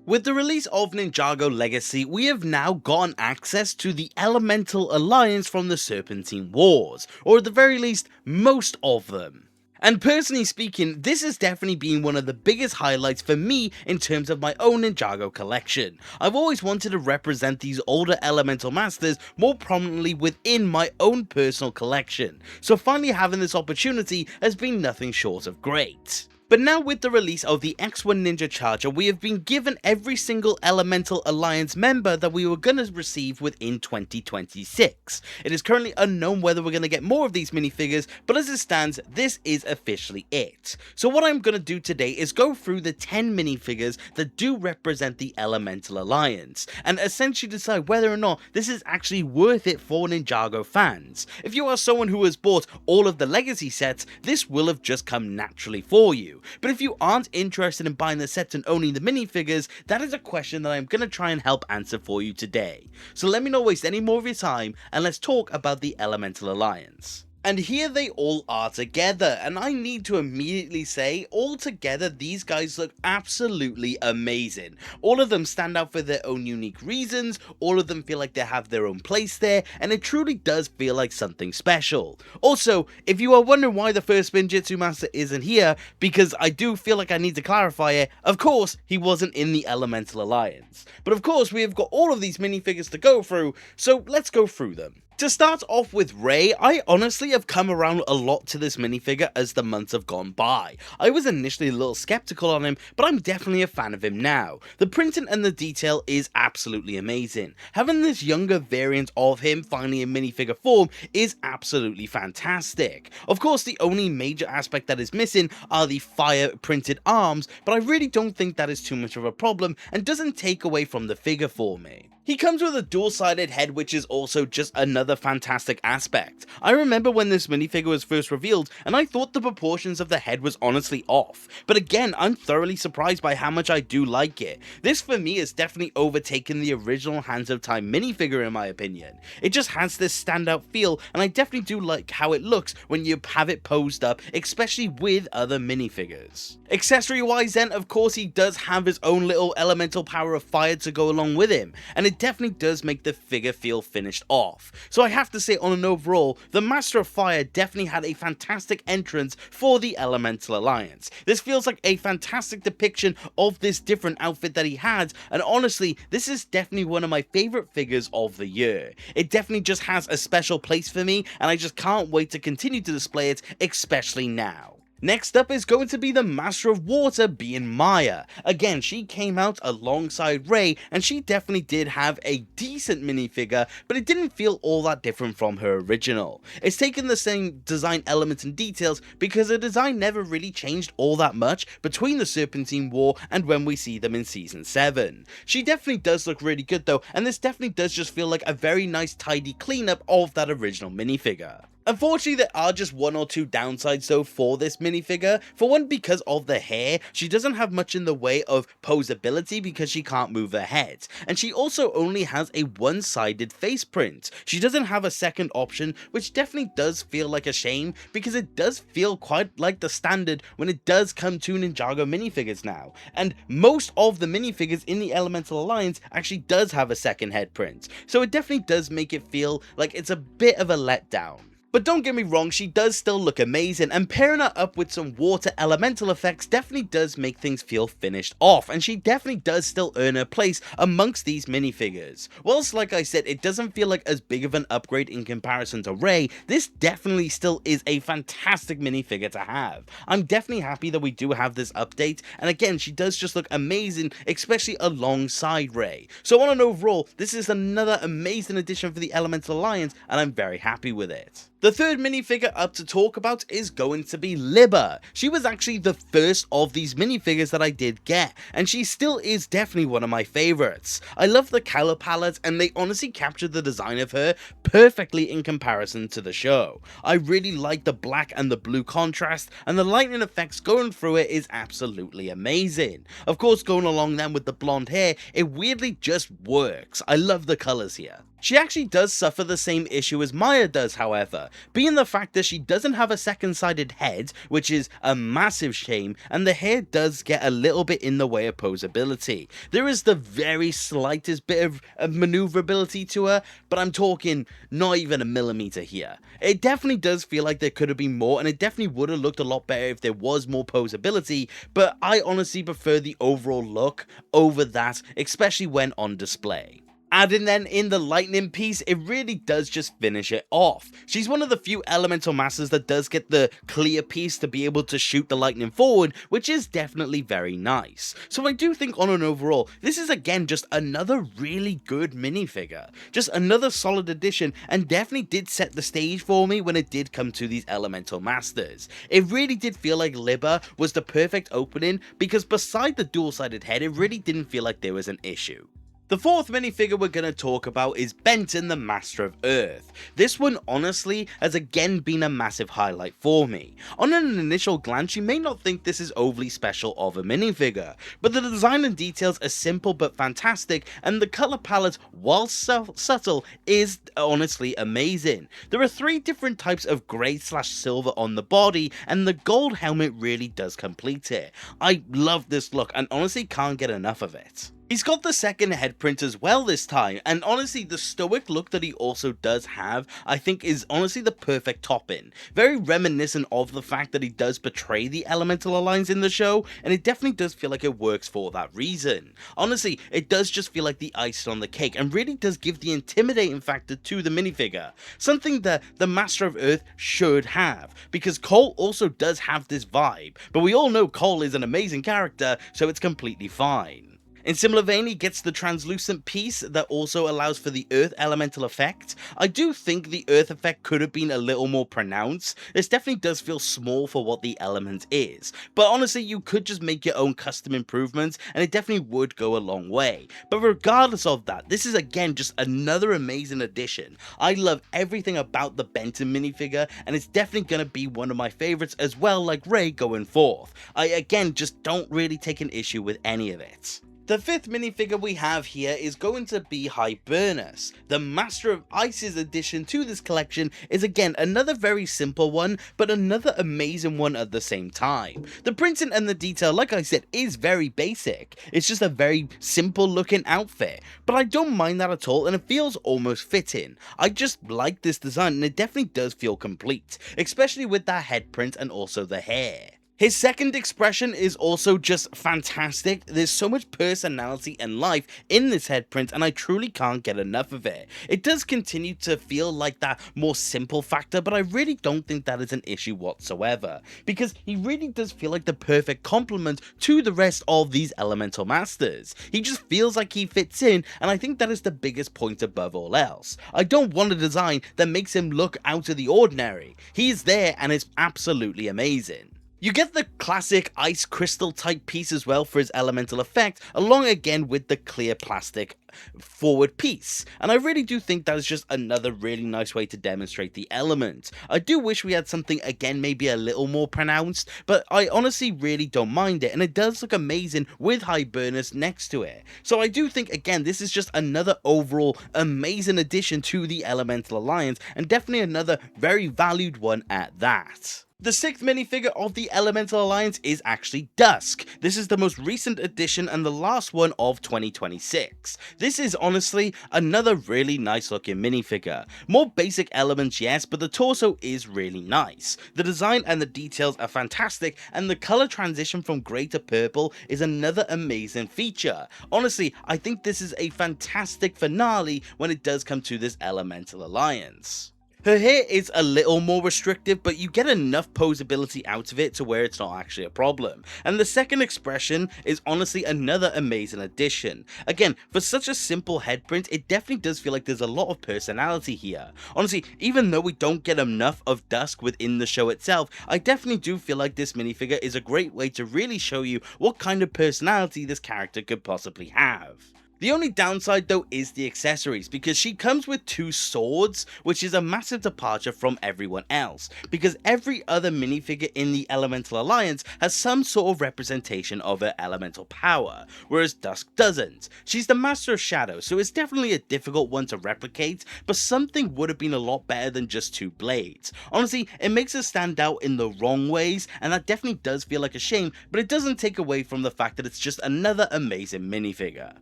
With the release of Ninjago Legacy, we have now gotten access to the Elemental Alliance from the Serpentine Wars, or at the very least, most of them. And personally speaking, this has definitely been one of the biggest highlights for me in terms of my own Ninjago collection. I've always wanted to represent these older Elemental Masters more prominently within my own personal collection, so finally having this opportunity has been nothing short of great. But now with the release of the X1 Ninja Charger, we have been given every single Elemental Alliance member that we were going to receive within 2026. It is currently unknown whether we're going to get more of these minifigures, but as it stands, this is officially it. So what I'm going to do today is go through the 10 minifigures that do represent the Elemental Alliance, and essentially decide whether or not this is actually worth it for Ninjago fans. If you are someone who has bought all of the Legacy sets, this will have just come naturally for you. But if you aren't interested in buying the sets and owning the minifigures, that is a question that I'm going to try and help answer for you today. So let me not waste any more of your time, and let's talk about the Elemental Alliance. And here they all are together, and I need to immediately say, all together these guys look absolutely amazing. All of them stand out for their own unique reasons, all of them feel like they have their own place there, and it truly does feel like something special. Also, if you are wondering why the first Spinjitzu Master isn't here, because I do feel like I need to clarify it, of course, he wasn't in the Elemental Alliance. But of course, we have got all of these minifigures to go through, so let's go through them. To start off with Rei, I honestly have come around a lot to this minifigure as the months have gone by. I was initially a little skeptical on him, but I'm definitely a fan of him now. The printing and the detail is absolutely amazing. Having this younger variant of him finally in minifigure form is absolutely fantastic. Of course, the only major aspect that is missing are the fire printed arms, but I really don't think that is too much of a problem and doesn't take away from the figure for me. He comes with a dual-sided head, which is also just another fantastic aspect. I remember when this minifigure was first revealed, and I thought the proportions of the head was honestly off. But again, I'm thoroughly surprised by how much I do like it. This for me has definitely overtaken the original Hands of Time minifigure in my opinion. It just has this standout feel, and I definitely do like how it looks when you have it posed up, especially with other minifigures. Accessory-wise then, of course, he does have his own little elemental power of fire to go along with him, and it definitely does make the figure feel finished off. So I have to say, on an overall, the Master of Fire definitely had a fantastic entrance for the Elemental Alliance. This feels like a fantastic depiction of this different outfit that he had, and honestly, this is definitely one of my favorite figures of the year. It definitely just has a special place for me, and I just can't wait to continue to display it, especially now. Next up is going to be the Master of Water, being Maya. Again, she came out alongside Rei, and she definitely did have a decent minifigure, but it didn't feel all that different from her original. It's taken the same design elements and details because the design never really changed all that much between the Serpentine War and when we see them in Season 7. She definitely does look really good though, and this definitely does just feel like a very nice tidy cleanup of that original minifigure. Unfortunately, there are just one or two downsides though for this minifigure. For one, because of the hair, she doesn't have much in the way of posability because she can't move her head. And she also only has a one-sided face print. She doesn't have a second option, which definitely does feel like a shame because it does feel quite like the standard when it does come to Ninjago minifigures now. And most of the minifigures in the Elemental Alliance actually does have a second head print. So it definitely does make it feel like it's a bit of a letdown. But don't get me wrong, she does still look amazing, and pairing her up with some water elemental effects definitely does make things feel finished off, and she definitely does still earn her place amongst these minifigures. Whilst, like I said, it doesn't feel like as big of an upgrade in comparison to Rei, this definitely still is a fantastic minifigure to have. I'm definitely happy that we do have this update, and again, she does just look amazing, especially alongside Rei. So on an overall, this is another amazing addition for the Elemental Alliance, and I'm very happy with it. The third minifigure up to talk about is going to be Libba. She was actually the first of these minifigures that I did get, and she still is definitely one of my favorites. I love the color palette, and they honestly captured the design of her perfectly in comparison to the show. I really like the black and the blue contrast, and the lightning effects going through it is absolutely amazing. Of course, going along then with the blonde hair, it weirdly just works. I love the colors here. She actually does suffer the same issue as Maya does, however. being the fact that she doesn't have a second sided head, which is a massive shame, and the hair does get a little bit in the way of posability. There is the very slightest bit of maneuverability to her, but I'm talking not even a millimeter here. It definitely does feel like there could have been more, and it definitely would have looked a lot better if there was more posability, but I honestly prefer the overall look over that, especially when on display. Adding then in the lightning piece, it really does just finish it off. She's one of the few elemental masters that does get the clear piece to be able to shoot the lightning forward, which is definitely very nice. So I do think on an overall, this is again just another really good minifigure. Just another solid addition, and definitely did set the stage for me when it did come to these elemental masters. It really did feel like Libba was the perfect opening, because beside the dual-sided head, it really didn't feel like there was an issue. The fourth minifigure we're going to talk about is Benton, the Master of Earth. This one honestly has again been a massive highlight for me. On an initial glance, you may not think this is overly special of a minifigure, but the design and details are simple but fantastic, and the colour palette, while subtle, is honestly amazing. There are 3 different types of grey/silver on the body, and the gold helmet really does complete it. I love this look and honestly can't get enough of it. He's got the second head print as well this time, and honestly the stoic look that he also does have I think is honestly the perfect top-in. Very reminiscent of the fact that he does portray the Elemental Alliance in the show, and it definitely does feel like it works for that reason. Honestly, it does just feel like the icing on the cake, and really does give the intimidating factor to the minifigure, something that the Master of Earth should have, because Cole also does have this vibe, but we all know Cole is an amazing character, so it's completely fine. In similar vein, he gets the translucent piece that also allows for the earth elemental effect. I do think the earth effect could have been a little more pronounced. This definitely does feel small for what the element is, but honestly you could just make your own custom improvements and it definitely would go a long way. But regardless of that, this is again just another amazing addition. I love everything about the Benton minifigure, and it's definitely going to be one of my favorites as well, like Ray going forth. I again just don't really take an issue with any of it. The fifth minifigure we have here is going to be Hibernus. The Master of Ice's addition to this collection is again another very simple one, but another amazing one at the same time. The printing and the detail, like I said, is very basic. It's just a very simple looking outfit, but I don't mind that at all, and it feels almost fitting. I just like this design, and it definitely does feel complete, especially with that head print and also the hair. His second expression is also just fantastic. There's so much personality and life in this head print, and I truly can't get enough of it. It does continue to feel like that more simple factor, but I really don't think that is an issue whatsoever, because he really does feel like the perfect complement to the rest of these elemental masters. He just feels like he fits in, and I think that is the biggest point above all else. I don't want a design that makes him look out of the ordinary. He's there and it's absolutely amazing. You get the classic ice crystal type piece as well for his elemental effect, along again with the clear plastic forward piece, and I really do think that is just another really nice way to demonstrate the element. I do wish we had something again maybe a little more pronounced, but I honestly really don't mind it, and it does look amazing with Hibernus next to it. So I do think again this is just another overall amazing addition to the Elemental Alliance, and definitely another very valued one at that. The sixth minifigure of the Elemental Alliance is actually Dusk. This is the most recent addition and the last one of 2026. This is honestly another really nice looking minifigure. More basic elements, yes, but the torso is really nice. The design and the details are fantastic, and the color transition from grey to purple is another amazing feature. Honestly, I think this is a fantastic finale when it does come to this Elemental Alliance. Her hair is a little more restrictive, but you get enough posability out of it to where it's not actually a problem. And the second expression is honestly another amazing addition. Again, for such a simple head print, it definitely does feel like there's a lot of personality here. Honestly, even though we don't get enough of Dusk within the show itself, I definitely do feel like this minifigure is a great way to really show you what kind of personality this character could possibly have. The only downside though is the accessories, because she comes with 2 swords, which is a massive departure from everyone else, because every other minifigure in the Elemental Alliance has some sort of representation of her elemental power, whereas Dusk doesn't. She's the Master of Shadow, so it's definitely a difficult one to replicate, but something would have been a lot better than just 2 blades. Honestly, it makes her stand out in the wrong ways, and that definitely does feel like a shame, but it doesn't take away from the fact that it's just another amazing minifigure.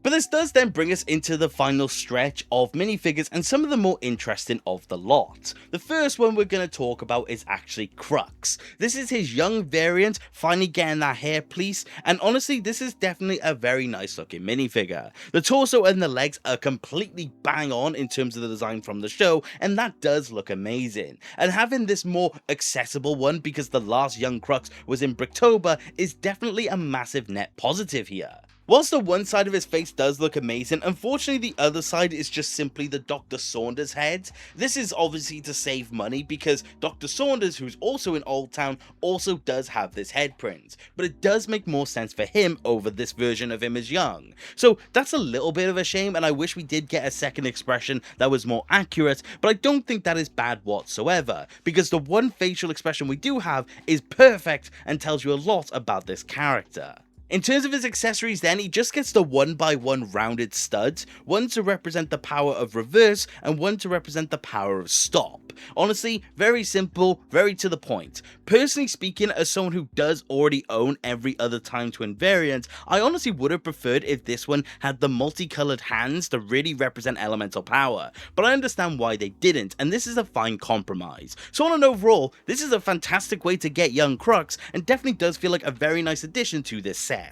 But this does then bring us into the final stretch of minifigures and some of the more interesting of the lot. The first one we're going to talk about is actually Crux. This is his young variant, finally getting that hair piece, and honestly this is definitely a very nice looking minifigure. The torso and the legs are completely bang on in terms of the design from the show, and that does look amazing. And having this more accessible one, because the last young Crux was in Bricktober, is definitely a massive net positive here. Whilst the one side of his face does look amazing, unfortunately the other side is just simply the Dr. Saunders head. This is obviously to save money, because Dr. Saunders, who's also in Old Town, also does have this head print, but it does make more sense for him over this version of him as young. So that's a little bit of a shame, and I wish we did get a second expression that was more accurate, but I don't think that is bad whatsoever, because the one facial expression we do have is perfect and tells you a lot about this character. In terms of his accessories then, he just gets the 1x1 rounded studs, one to represent the power of reverse and one to represent the power of stop. Honestly, very simple, very to the point. Personally speaking, as someone who does already own every other Time Twin variant, I honestly would have preferred if this one had the multicolored hands to really represent elemental power, but I understand why they didn't, and this is a fine compromise. So on an overall, this is a fantastic way to get young Crux, and definitely does feel like a very nice addition to this set.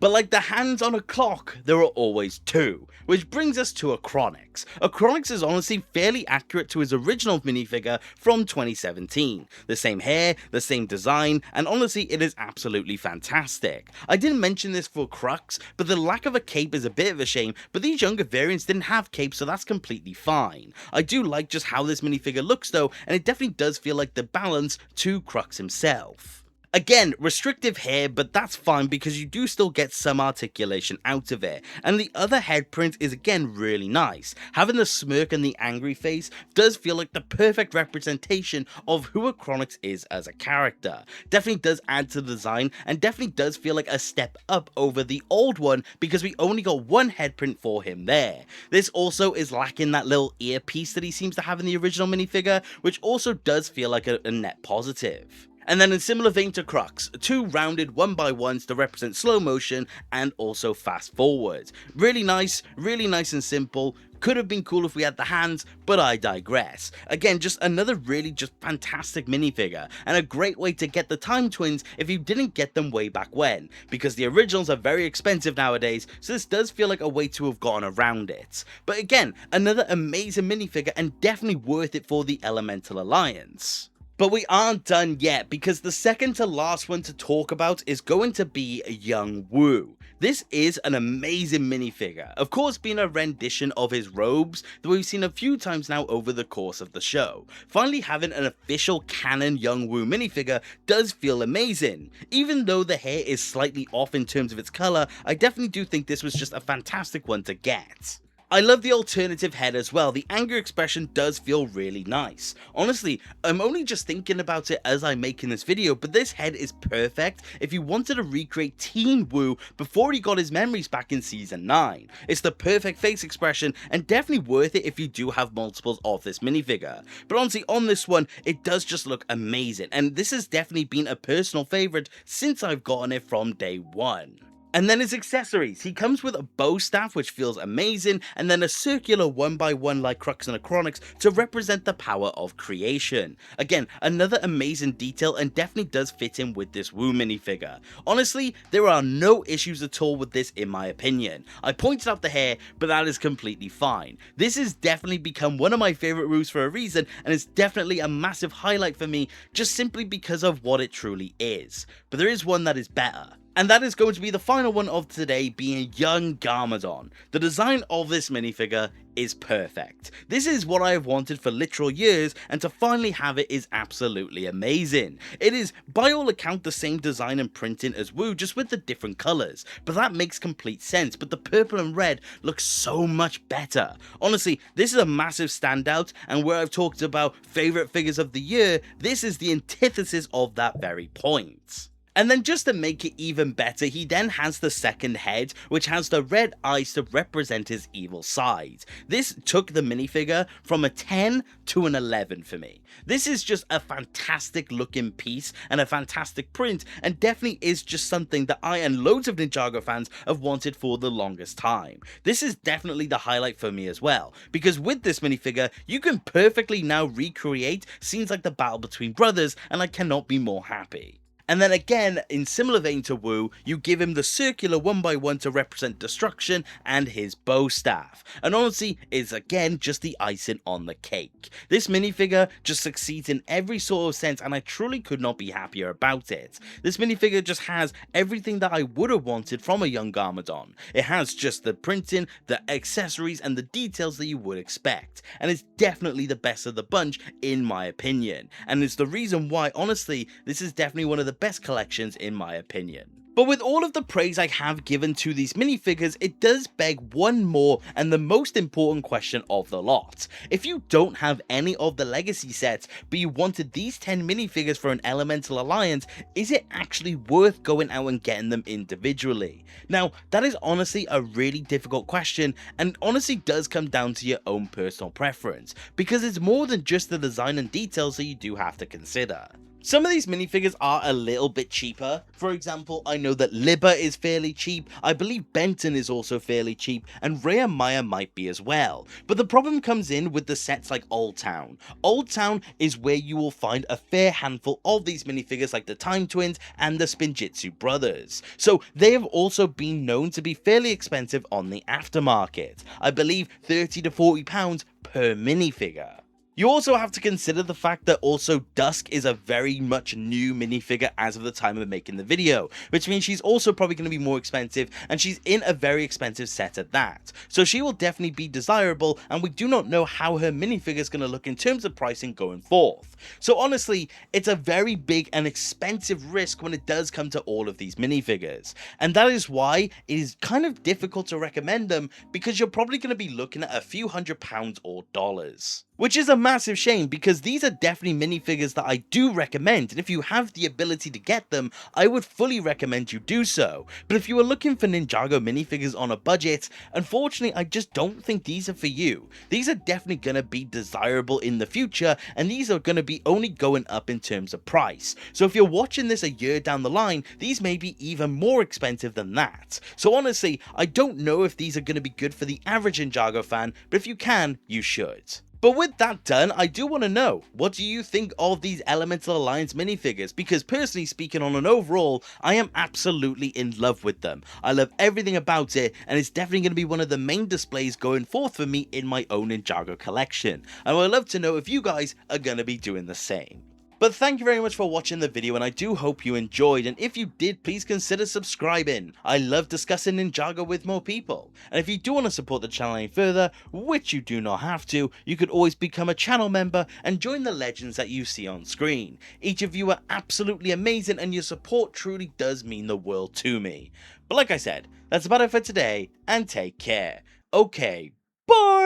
But like the hands on a clock, there are always 2, which brings us to Achronix. Achronix is honestly fairly accurate to his original minifigure from 2017. The same hair, the same design, and honestly it is absolutely fantastic. I didn't mention this for Crux, but the lack of a cape is a bit of a shame, but these younger variants didn't have capes, so that's completely fine. I do like just how this minifigure looks though, and it definitely does feel like the balance to Crux himself. Again, restrictive hair, but that's fine because you do still get some articulation out of it, and the other head print is again really nice. Having the smirk and the angry face does feel like the perfect representation of who Achronix is as a character. Definitely does add to the design, and definitely does feel like a step up over the old one because we only got one head print for him there. This also is lacking that little earpiece that he seems to have in the original minifigure, which also does feel like a net positive. And then in similar vein to Crux, 2 rounded 1x1s to represent slow motion and also fast forward. Really nice and simple. Could have been cool if we had the hands, but I digress. Again, just another really just fantastic minifigure, and a great way to get the Time Twins if you didn't get them way back when, because the originals are very expensive nowadays, so this does feel like a way to have gotten around it. But again, another amazing minifigure and definitely worth it for the Elemental Alliance. But we aren't done yet, because the second to last one to talk about is going to be Young Wu. This is an amazing minifigure, of course being a rendition of his robes that we've seen a few times now over the course of the show. Finally having an official canon Young Wu minifigure does feel amazing. Even though the hair is slightly off in terms of its colour, I definitely do think this was just a fantastic one to get. I love the alternative head as well. The anger expression does feel really nice. Honestly, I'm only just thinking about it as I'm making this video, but this head is perfect if you wanted to recreate Teen Wu before he got his memories back in season 9. It's the perfect face expression and definitely worth it if you do have multiples of this minifigure. But honestly, on this one, it does just look amazing, and this has definitely been a personal favourite since I've gotten it from day one. And then his accessories. He comes with a bow staff, which feels amazing, and then a circular 1x1 like Crux and Achronix to represent the power of creation. Again, another amazing detail, and definitely does fit in with this Wu minifigure. Honestly, there are no issues at all with this in my opinion. I pointed out the hair, but that is completely fine. This has definitely become one of my favourite Wus for a reason, and it's definitely a massive highlight for me, just simply because of what it truly is. But there is one that is better. And that is going to be the final one of today, being Young Garmadon. The design of this minifigure is perfect. This is what I have wanted for literal years, and to finally have it is absolutely amazing. It is by all accounts the same design and printing as Wu, just with the different colours, but that makes complete sense. But the purple and red looks so much better. Honestly, this is a massive standout, and where I've talked about favourite figures of the year, this is the antithesis of that very point. And then just to make it even better, he then has the second head, which has the red eyes to represent his evil side. This took the minifigure from a 10 to an 11 for me. This is just a fantastic looking piece and a fantastic print, and definitely is just something that I and loads of Ninjago fans have wanted for the longest time. This is definitely the highlight for me as well, because with this minifigure, you can perfectly now recreate scenes like the battle between brothers, and I cannot be more happy. And then again, in similar vein to Wu, you give him the circular 1x1 to represent destruction and his bow staff. And honestly, it's again just the icing on the cake. This minifigure just succeeds in every sort of sense, and I truly could not be happier about it. This minifigure just has everything that I would have wanted from a Young Garmadon. It has just the printing, the accessories, and the details that you would expect. And it's definitely the best of the bunch in my opinion. And it's the reason why, honestly, this is definitely one of the best collections in my opinion. But with all of the praise I have given to these minifigures, it does beg one more and the most important question of the lot. If you don't have any of the legacy sets, but you wanted these 10 minifigures for an Elemental Alliance, is it actually worth going out and getting them individually? Now, that is honestly a really difficult question, and honestly does come down to your own personal preference, because it's more than just the design and details that you do have to consider. Some of these minifigures are a little bit cheaper. For example, I know that Libba is fairly cheap, I believe Benton is also fairly cheap, and Rhea Maya might be as well. But the problem comes in with the sets like Old Town. Old Town is where you will find a fair handful of these minifigures like the Time Twins and the Spinjitzu brothers. So they have also been known to be fairly expensive on the aftermarket. I believe £30 to £40 per minifigure. You also have to consider the fact that also Dusk is a very much new minifigure as of the time of making the video, which means she's also probably going to be more expensive, and she's in a very expensive set at that. So she will definitely be desirable, and we do not know how her minifigure is going to look in terms of pricing going forth. So honestly, it's a very big and expensive risk when it does come to all of these minifigures, and that is why it is kind of difficult to recommend them, because you're probably going to be looking at a few £100s or dollars. Which is a massive shame, because these are definitely minifigures that I do recommend, and if you have the ability to get them, I would fully recommend you do so. But if you are looking for Ninjago minifigures on a budget, unfortunately I just don't think these are for you. These are definitely going to be desirable in the future, and these are going to be only going up in terms of price. So if you're watching this a year down the line, these may be even more expensive than that. So honestly, I don't know if these are going to be good for the average Ninjago fan, but if you can, you should. But with that done, I do want to know, what do you think of these Elemental Alliance minifigures? Because personally speaking, on an overall, I am absolutely in love with them. I love everything about it, and it's definitely going to be one of the main displays going forth for me in my own Ninjago collection. And I would love to know if you guys are going to be doing the same. But thank you very much for watching the video, and I do hope you enjoyed, and if you did, please consider subscribing. I love discussing Ninjago with more people, and if you do want to support the channel any further, which you do not have to, you could always become a channel member and join the legends that you see on screen. Each of you are absolutely amazing, and your support truly does mean the world to me. But like I said, that's about it for today, and take care. Okay, bye!